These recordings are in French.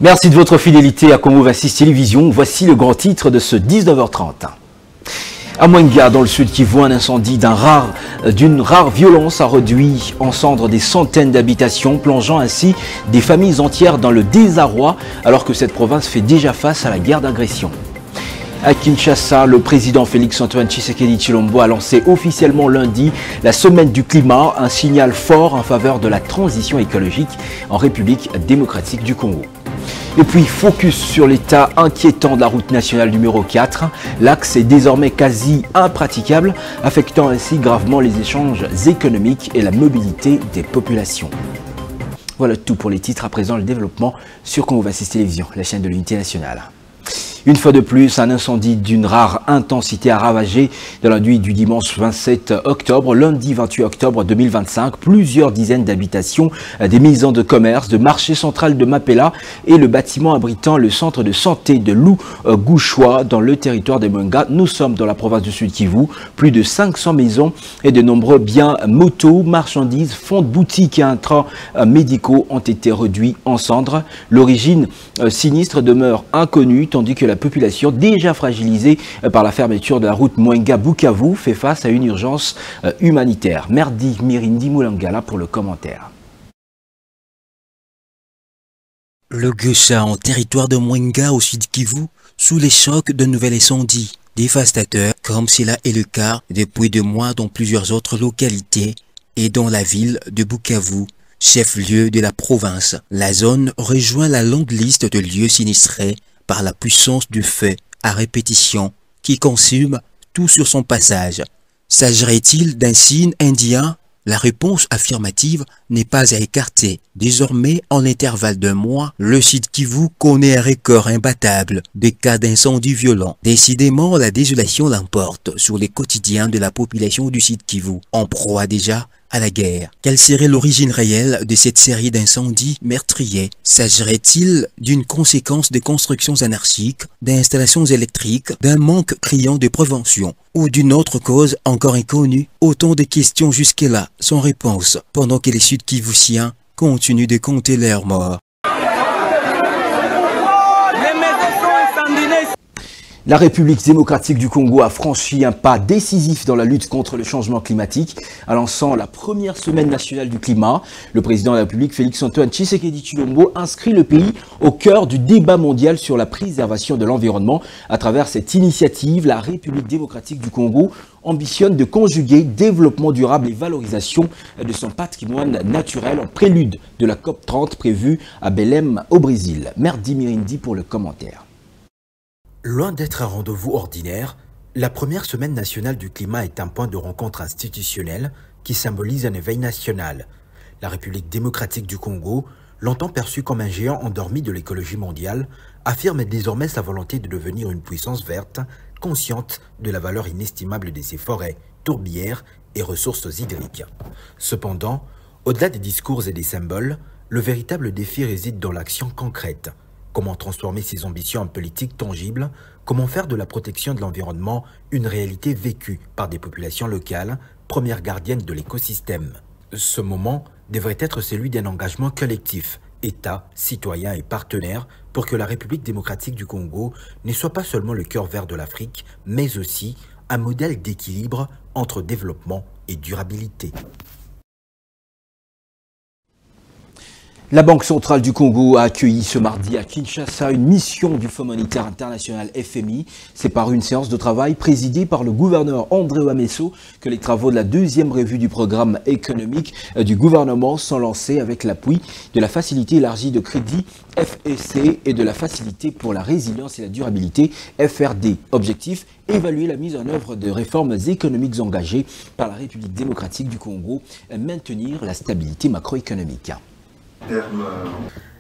Merci de votre fidélité à Congo 26 Télévision. Voici le grand titre de ce 19h30. À Mwenga, dans le sud Kivu, un incendie d'une rare violence a réduit en cendres des centaines d'habitations, plongeant ainsi des familles entières dans le désarroi, alors que cette province fait déjà face à la guerre d'agression. À Kinshasa, le président Félix-Antoine Tshisekedi Tshilombo a lancé officiellement lundi la semaine du climat, un signal fort en faveur de la transition écologique en République démocratique du Congo. Et puis, focus sur l'état inquiétant de la route nationale numéro 4. L'axe est désormais quasi impraticable, affectant ainsi gravement les échanges économiques et la mobilité des populations. Voilà tout pour les titres. À présent, le développement sur Congo 26 Télévision, la chaîne de l'unité nationale. Une fois de plus, un incendie d'une rare intensité a ravagé dans la nuit du dimanche 27 octobre, lundi 28 octobre 2025, plusieurs dizaines d'habitations, des maisons de commerce, de marché central de Mapela et le bâtiment abritant le centre de santé de Loup-Gouchois dans le territoire de Mwenga. Nous sommes dans la province du Sud Kivu. Plus de 500 maisons et de nombreux biens motos, marchandises, fonds de boutiques et intrants médicaux ont été réduits en cendres. L'origine sinistre demeure inconnue, tandis que la population déjà fragilisée par la fermeture de la route Mwenga-Bukavu fait face à une urgence humanitaire. Merdi Mirindi Moulangala pour le commentaire. Le Gusha en territoire de Mwenga au sud Kivu, sous les chocs d'un nouvel incendie dévastateur, comme cela est le cas depuis 2 mois dans plusieurs autres localités et dans la ville de Bukavu, chef-lieu de la province. La zone rejoint la longue liste de lieux sinistrés par la puissance du feu à répétition qui consume tout sur son passage. S'agirait-il d'un signe indien? La réponse affirmative n'est pas à écarter. Désormais, en l'intervalle d'1 mois, le sud Kivu connaît un record imbattable des cas d'incendie violents. Décidément, la désolation l'emporte sur les quotidiens de la population du sud Kivu, en proie déjà à la guerre. Quelle serait l'origine réelle de cette série d'incendies meurtriers? S'agirait-il d'une conséquence des constructions anarchiques, d'installations électriques, d'un manque criant de prévention ou d'une autre cause encore inconnue? Autant de questions jusque-là sans réponse, pendant que les Sud-Kivusiens continuent de compter leurs morts. La République démocratique du Congo a franchi un pas décisif dans la lutte contre le changement climatique en lançant la première semaine nationale du climat. Le président de la République, Félix-Antoine Tshisekedi Tshilombo, inscrit le pays au cœur du débat mondial sur la préservation de l'environnement. À travers cette initiative, la République démocratique du Congo ambitionne de conjuguer développement durable et valorisation de son patrimoine naturel en prélude de la COP30 prévue à Belém au Brésil. Merdi Mirindi pour le commentaire. Loin d'être un rendez-vous ordinaire, la première semaine nationale du climat est un point de rencontre institutionnel qui symbolise un éveil national. La République démocratique du Congo, longtemps perçue comme un géant endormi de l'écologie mondiale, affirme désormais sa volonté de devenir une puissance verte, consciente de la valeur inestimable de ses forêts, tourbières et ressources hydriques. Cependant, au-delà des discours et des symboles, le véritable défi réside dans l'action concrète. Comment transformer ses ambitions en politique tangible? Comment faire de la protection de l'environnement une réalité vécue par des populations locales, premières gardiennes de l'écosystème? Ce moment devrait être celui d'un engagement collectif, État, citoyens et partenaires, pour que la République démocratique du Congo ne soit pas seulement le cœur vert de l'Afrique, mais aussi un modèle d'équilibre entre développement et durabilité. La Banque centrale du Congo a accueilli ce mardi à Kinshasa une mission du Fonds monétaire international FMI. C'est par une séance de travail présidée par le gouverneur André Ouamesso que les travaux de la 2e revue du programme économique du gouvernement sont lancés avec l'appui de la facilité élargie de crédit FEC et de la facilité pour la résilience et la durabilité FRD. Objectif, évaluer la mise en œuvre de réformes économiques engagées par la République démocratique du Congo et maintenir la stabilité macroéconomique.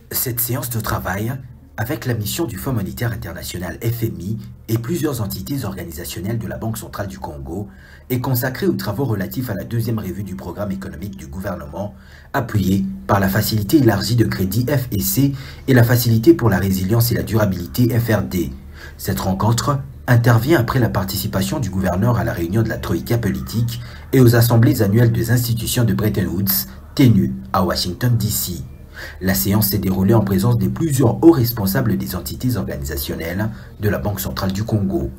Cette séance de travail, avec la mission du Fonds monétaire international FMI et plusieurs entités organisationnelles de la Banque centrale du Congo, est consacrée aux travaux relatifs à la 2e revue du programme économique du gouvernement, appuyée par la facilité élargie de crédit FEC et la facilité pour la résilience et la durabilité FRD. Cette rencontre intervient après la participation du gouverneur à la réunion de la Troïka politique et aux assemblées annuelles des institutions de Bretton Woods tenues à Washington DC. La séance s'est déroulée en présence de plusieurs hauts responsables des entités organisationnelles de la Banque centrale du Congo.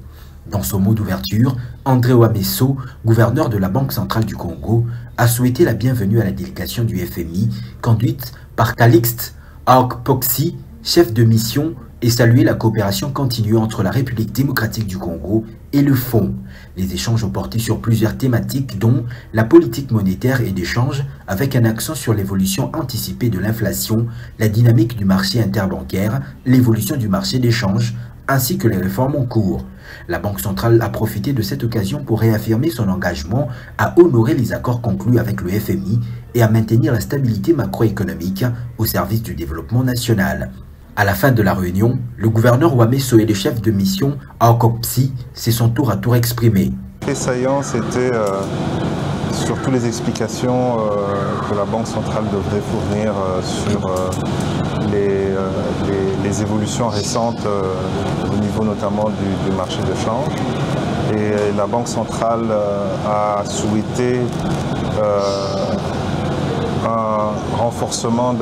Dans son mot d'ouverture, André Wameso, gouverneur de la Banque centrale du Congo, a souhaité la bienvenue à la délégation du FMI, conduite par Calixte Aokpoxi, chef de mission, et salué la coopération continue entre la République démocratique du Congo et le Fonds. Les échanges ont porté sur plusieurs thématiques dont la politique monétaire et d'échange avec un accent sur l'évolution anticipée de l'inflation, la dynamique du marché interbancaire, l'évolution du marché d'échange ainsi que les réformes en cours. La Banque centrale a profité de cette occasion pour réaffirmer son engagement à honorer les accords conclus avec le FMI et à maintenir la stabilité macroéconomique au service du développement national. À la fin de la réunion, le gouverneur Wameso et le chef de mission Aokopsi s'est son tour à tour exprimé. Les saillants, c'était surtout les explications que la Banque centrale devrait fournir sur les évolutions récentes au niveau notamment du marché de change. Et la Banque centrale a souhaité un renforcement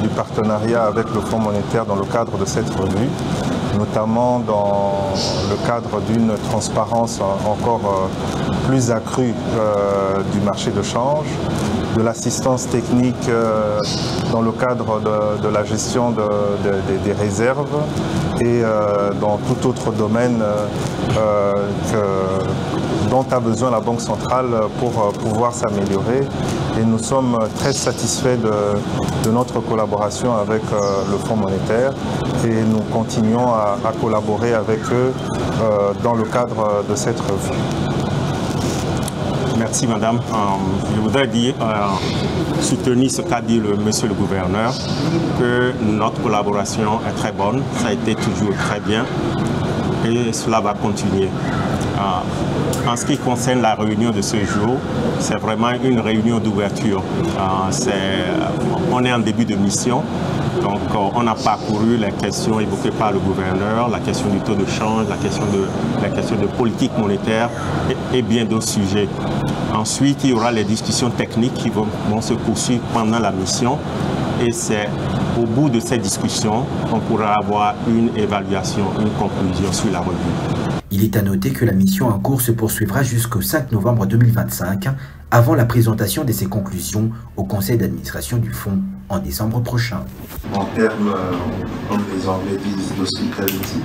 du partenariat avec le Fonds monétaire dans le cadre de cette revue, notamment dans le cadre d'une transparence encore plus accrue du marché de change, de l'assistance technique dans le cadre de la gestion des réserves et dans tout autre domaine dont a besoin la Banque centrale pour pouvoir s'améliorer. Et nous sommes très satisfaits de notre collaboration avec le Fonds monétaire et nous continuons à collaborer avec eux dans le cadre de cette revue. Merci madame. Je voudrais dire, soutenir ce qu'a dit monsieur le gouverneur, que notre collaboration est très bonne, ça a été toujours très bien et cela va continuer. En ce qui concerne la réunion de ce jour, c'est vraiment une réunion d'ouverture. On est en début de mission, donc on a parcouru les questions évoquées par le gouverneur, la question du taux de change, la question de politique monétaire et bien d'autres sujets. Ensuite, il y aura les discussions techniques qui vont se poursuivre pendant la mission et c'est au bout de ces discussions qu'on pourra avoir une évaluation, une conclusion sur la revue. Il est à noter que la mission en cours se poursuivra jusqu'au 5 novembre 2025, avant la présentation de ses conclusions au conseil d'administration du fonds en décembre prochain. En termes, comme les Anglais disent, d'hospitality.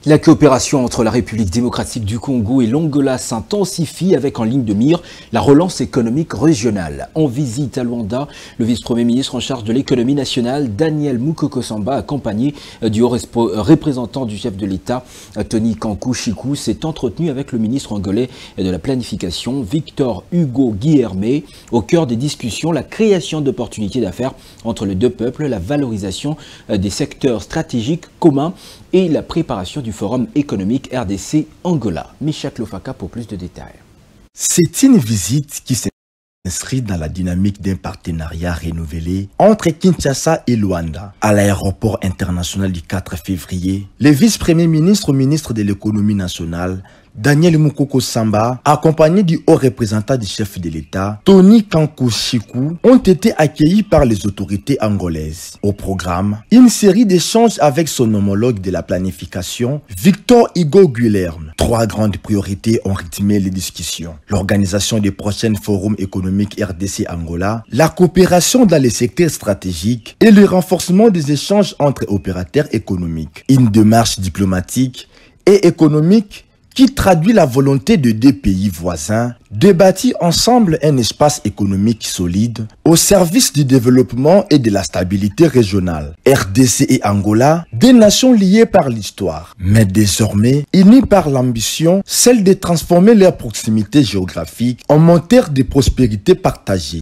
La coopération entre la République démocratique du Congo et l'Angola s'intensifie avec en ligne de mire la relance économique régionale. En visite à Luanda, le vice-premier ministre en charge de l'économie nationale, Daniel Mukoko Samba, accompagné du haut représentant du chef de l'État, Tony Kankou Chikou, s'est entretenu avec le ministre angolais de la planification, Victor Hugo Guilherme. Au cœur des discussions, la création d'opportunités d'affaires entre les deux peuples, la valorisation des secteurs stratégiques communs et la préparation du Forum économique RDC-Angola. Michak Lofaka pour plus de détails. C'est une visite qui s'inscrit dans la dynamique d'un partenariat renouvelé entre Kinshasa et Luanda. À l'aéroport international du 4 février, le vice-premier ministre, ministre de l'économie nationale, Daniel Mukoko Samba, accompagné du haut représentant du chef de l'État, Tony Kankou Chikou, ont été accueillis par les autorités angolaises. Au programme, une série d'échanges avec son homologue de la planification, Victor Hugo Guilherme. 3 grandes priorités ont rythmé les discussions. L'organisation des prochains forums économiques RDC-Angola, la coopération dans les secteurs stratégiques et le renforcement des échanges entre opérateurs économiques. Une démarche diplomatique et économique qui traduit la volonté de 2 pays voisins de bâtir ensemble un espace économique solide au service du développement et de la stabilité régionale. RDC et Angola, 2 nations liées par l'histoire, mais désormais unies par l'ambition, celle de transformer leur proximité géographique en moteur de prospérité partagée.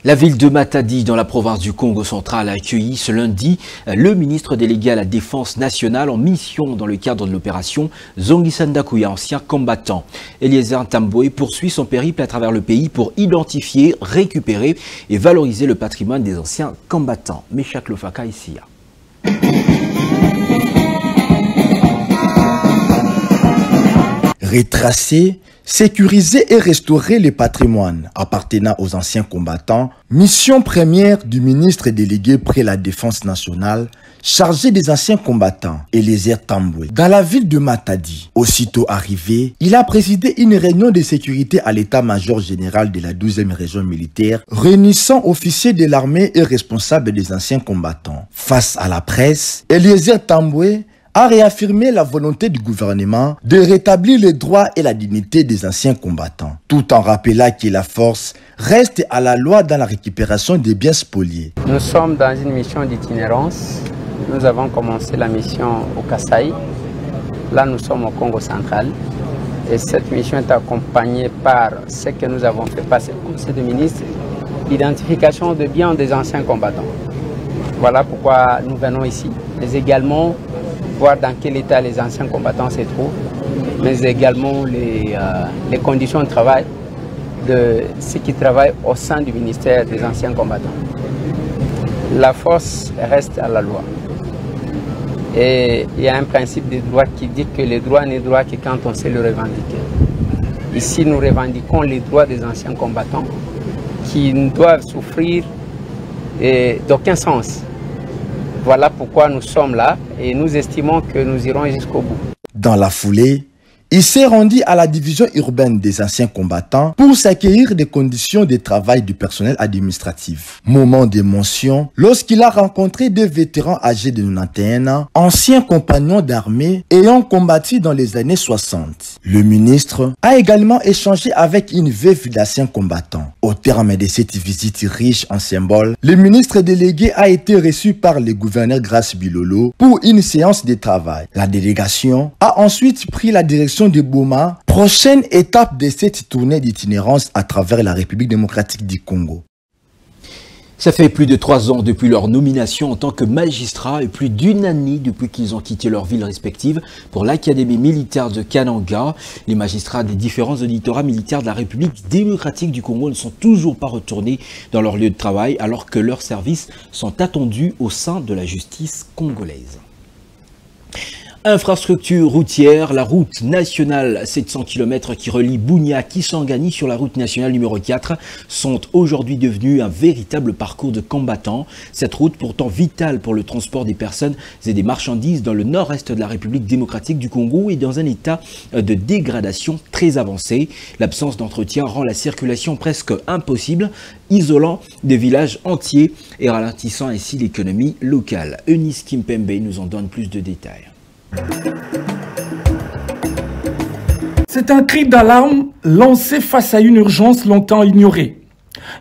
La ville de Matadi, dans la province du Congo central, a accueilli ce lundi le ministre délégué à la Défense nationale en mission dans le cadre de l'opération Zongisanda Kuya, ancien combattant. Eliezer Tamboué poursuit son périple à travers le pays pour identifier, récupérer et valoriser le patrimoine des anciens combattants. Meshak Lofaka ici. Retracer Sécuriser et restaurer le patrimoine appartenant aux anciens combattants, mission première du ministre délégué près la Défense nationale, chargé des anciens combattants, Eliezer Tambwe, dans la ville de Matadi. Aussitôt arrivé, il a présidé une réunion de sécurité à l'état-major général de la 12e région militaire, réunissant officiers de l'armée et responsables des anciens combattants. Face à la presse, Eliezer Tambwe a réaffirmé la volonté du gouvernement de rétablir les droits et la dignité des anciens combattants, tout en rappelant que la force reste à la loi dans la récupération des biens spoliés. Nous sommes dans une mission d'itinérance. Nous avons commencé la mission au Kasaï. Là, nous sommes au Congo central. Et cette mission est accompagnée par ce que nous avons fait passer au Conseil des ministres, l'identification de biens des anciens combattants. Voilà pourquoi nous venons ici, mais également voir dans quel état les anciens combattants se trouvent, mais également les conditions de travail de ceux qui travaillent au sein du ministère des anciens combattants. La force reste à la loi. Et il y a un principe de droit qui dit que le droit n'est droit que quand on sait le revendiquer. Ici, nous revendiquons les droits des anciens combattants qui ne doivent souffrir d'aucun sens. Voilà pourquoi nous sommes là et nous estimons que nous irons jusqu'au bout. Dans la foulée, il s'est rendu à la division urbaine des anciens combattants pour s'accueillir des conditions de travail du personnel administratif. Moment d'émotion lorsqu'il a rencontré deux vétérans âgés de 91 ans, anciens compagnons d'armée ayant combattu dans les années 60. Le ministre a également échangé avec une veuve d'anciens combattants. Au terme de cette visite riche en symboles, le ministre délégué a été reçu par le gouverneur Grace Bilolo pour une séance de travail. La délégation a ensuite pris la direction de Boma, prochaine étape de cette tournée d'itinérance à travers la République démocratique du Congo. Ça fait plus de 3 ans depuis leur nomination en tant que magistrats et plus d'1 année depuis qu'ils ont quitté leurs villes respectives pour l'Académie militaire de Kananga. Les magistrats des différents auditorat militaires de la République démocratique du Congo ne sont toujours pas retournés dans leur lieu de travail alors que leurs services sont attendus au sein de la justice congolaise. Infrastructure routière, la route nationale 700 km qui relie Bunia à Kisangani sur la route nationale numéro 4 sont aujourd'hui devenus un véritable parcours de combattants. Cette route, pourtant vitale pour le transport des personnes et des marchandises dans le nord-est de la République démocratique du Congo, est dans un état de dégradation très avancé. L'absence d'entretien rend la circulation presque impossible, isolant des villages entiers et ralentissant ainsi l'économie locale. Eunice Kimpembe nous en donne plus de détails. C'est un cri d'alarme lancé face à une urgence longtemps ignorée.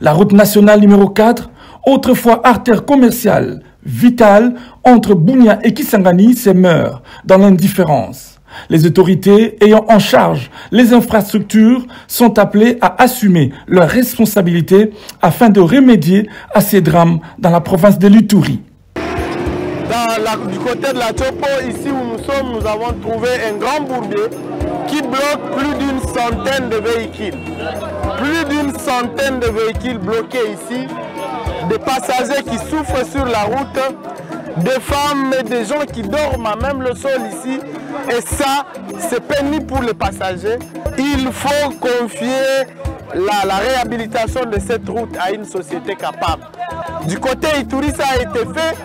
La route nationale numéro 4, autrefois artère commerciale vitale entre Bunia et Kisangani, se meurt dans l'indifférence. Les autorités ayant en charge les infrastructures sont appelées à assumer leurs responsabilités afin de remédier à ces drames dans la province de l'Ituri. Du côté de la Chopo, ici où nous sommes, nous avons trouvé un grand bourbier qui bloque plus d'1 centaine de véhicules. Plus d'1 centaine de véhicules bloqués ici, des passagers qui souffrent sur la route, des femmes et des gens qui dorment à même le sol ici. Et ça, c'est pénible pour les passagers. Il faut confier la réhabilitation de cette route à une société capable. Du côté Ituri, ça a été fait.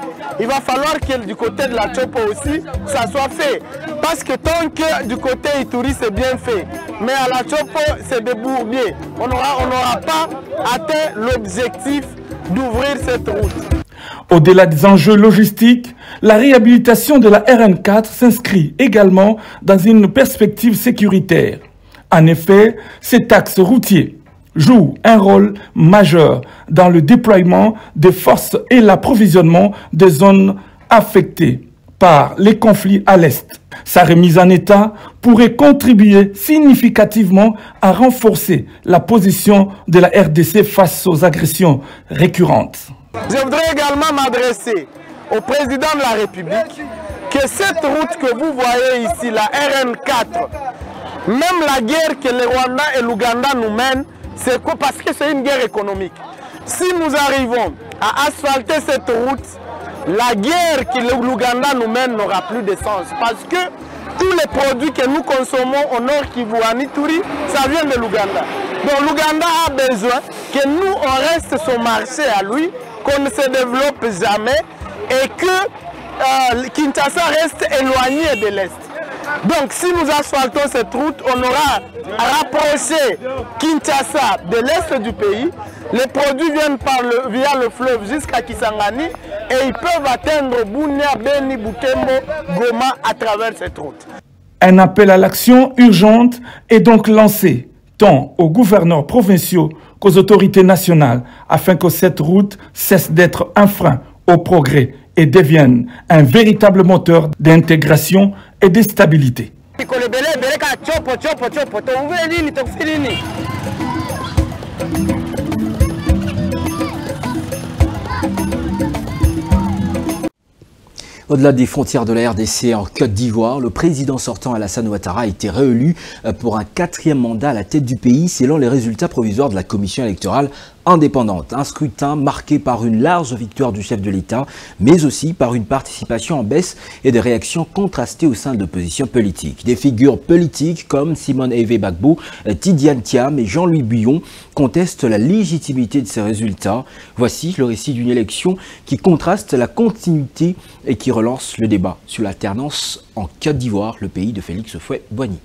Il va falloir que du côté de la Chopo aussi, ça soit fait. Parce que tant que du côté Ituri, c'est bien fait. Mais à la Chopo, c'est des bourbiers. On n'aura pas atteint l'objectif d'ouvrir cette route. Au-delà des enjeux logistiques, la réhabilitation de la RN4 s'inscrit également dans une perspective sécuritaire. En effet, cet axe routier joue un rôle majeur dans le déploiement des forces et l'approvisionnement des zones affectées par les conflits à l'Est. Sa remise en état pourrait contribuer significativement à renforcer la position de la RDC face aux agressions récurrentes. Je voudrais également m'adresser au président de la République que cette route que vous voyez ici, la RN4, même la guerre que le Rwanda et l'Ouganda nous mènent, c'est parce que c'est une guerre économique. Si nous arrivons à asphalter cette route, la guerre que l'Ouganda nous mène n'aura plus de sens. Parce que tous les produits que nous consommons au Nord Kivu, à Ituri, ça vient de l'Ouganda. Donc l'Ouganda a besoin que nous, on reste son marché à lui, qu'on ne se développe jamais et que Kinshasa reste éloigné de l'Est. Donc si nous asphaltons cette route, on aura rapproché Kinshasa de l'Est du pays. Les produits viennent via le fleuve jusqu'à Kisangani et ils peuvent atteindre Bunia, Beni, Butembo, Goma à travers cette route. Un appel à l'action urgente est donc lancé, tant aux gouverneurs provinciaux qu'aux autorités nationales, afin que cette route cesse d'être un frein au progrès et devienne un véritable moteur d'intégration et de stabilité. Au-delà des frontières de la RDC en Côte d'Ivoire, le président sortant Alassane Ouattara a été réélu pour un 4e mandat à la tête du pays selon les résultats provisoires de la commission électorale indépendante. Un scrutin marqué par une large victoire du chef de l'État, mais aussi par une participation en baisse et des réactions contrastées au sein de l'opposition politique. Des figures politiques comme Simone Eve Gbagbo, Tidiane Thiam et Jean-Louis Buyon contestent la légitimité de ces résultats. Voici le récit d'une élection qui contraste la continuité et qui relance le débat sur l'alternance en Côte d'Ivoire, le pays de Félix Houphouët-Boigny.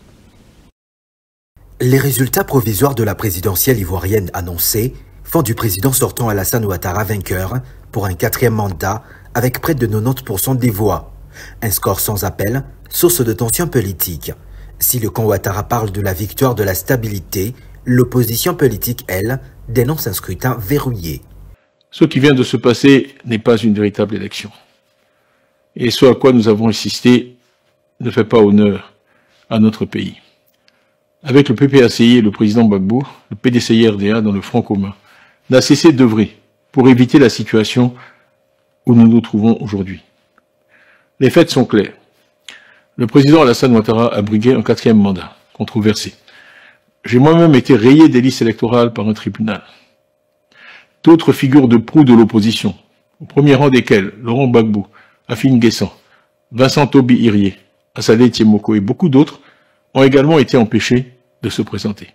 Les résultats provisoires de la présidentielle ivoirienne annoncés font du président sortant Alassane Ouattara vainqueur pour un 4e mandat avec près de 90% des voix. Un score sans appel, source de tensions politiques. Si le camp Ouattara parle de la victoire de la stabilité, l'opposition politique, elle, dénonce un scrutin verrouillé. Ce qui vient de se passer n'est pas une véritable élection. Et ce à quoi nous avons assisté ne fait pas honneur à notre pays. Avec le PPACI et le président Gbagbo, le PDCI-RDA dans le Front commun n'a cessé d'œuvrer pour éviter la situation où nous nous trouvons aujourd'hui. Les faits sont clairs. Le président Alassane Ouattara a brigué un 4e mandat, controversé. J'ai moi-même été rayé des listes électorales par un tribunal. D'autres figures de proue de l'opposition, au premier rang desquelles Laurent Gbagbo, Afine Guessan, Vincent Tobi Irié, Assadé Tiemoko et beaucoup d'autres ont également été empêchés de se présenter.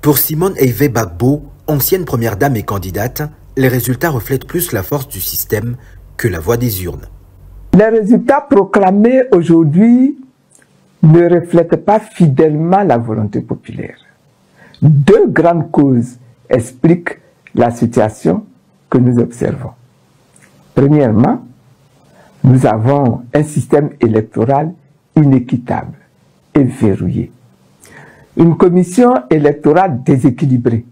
Pour Simone Eve Gbagbo, ancienne première dame et candidate, les résultats reflètent plus la force du système que la voix des urnes. Les résultats proclamés aujourd'hui ne reflètent pas fidèlement la volonté populaire. 2 grandes causes expliquent la situation que nous observons. Premièrement, nous avons un système électoral inéquitable et verrouillé. Une commission électorale déséquilibrée,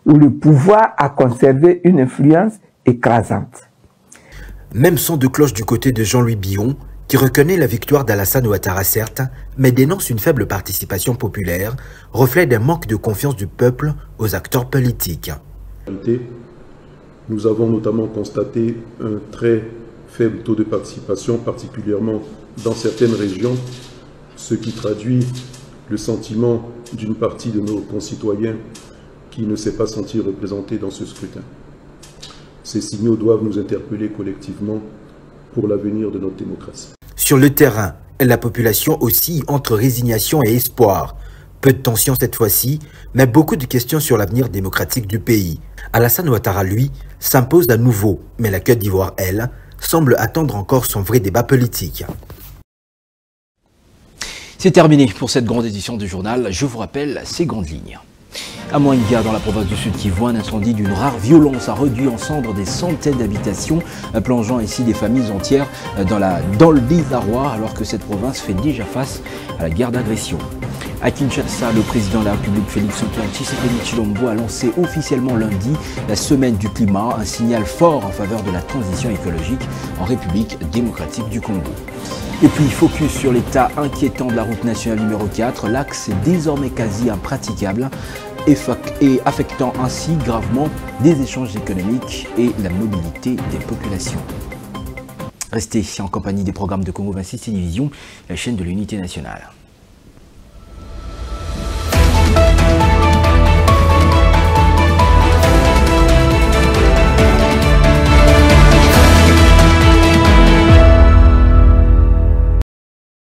où le pouvoir a conservé une influence écrasante. Même son de cloche du côté de Jean-Louis Buyon, qui reconnaît la victoire d'Alassane Ouattara certes, mais dénonce une faible participation populaire, reflet d'un manque de confiance du peuple aux acteurs politiques. Nous avons notamment constaté un très faible taux de participation, particulièrement dans certaines régions, ce qui traduit le sentiment d'une partie de nos concitoyens qui ne s'est pas senti représenté dans ce scrutin. Ces signaux doivent nous interpeller collectivement pour l'avenir de notre démocratie. Sur le terrain, la population oscille entre résignation et espoir. Peu de tensions cette fois-ci, mais beaucoup de questions sur l'avenir démocratique du pays. Alassane Ouattara, lui, s'impose à nouveau, mais la Côte d'Ivoire, elle, semble attendre encore son vrai débat politique. C'est terminé pour cette grande édition du journal. Je vous rappelle ces grandes lignes. À Mwenga, dans la province du Sud Kivu, un incendie d'une rare violence a réduit en cendres des centaines d'habitations, plongeant ainsi des familles entières dans le désarroi, alors que cette province fait déjà face à la guerre d'agression. À Kinshasa, le président de la République, Félix-Antoine Tshisekedi Tshilombo, a lancé officiellement lundi la semaine du climat, un signal fort en faveur de la transition écologique en République démocratique du Congo. Et puis, focus sur l'état inquiétant de la route nationale numéro 4, l'axe est désormais quasi impraticable et affectant ainsi gravement des échanges économiques et la mobilité des populations. Restez en compagnie des programmes de Congo 26 Télévision, la chaîne de l'unité nationale.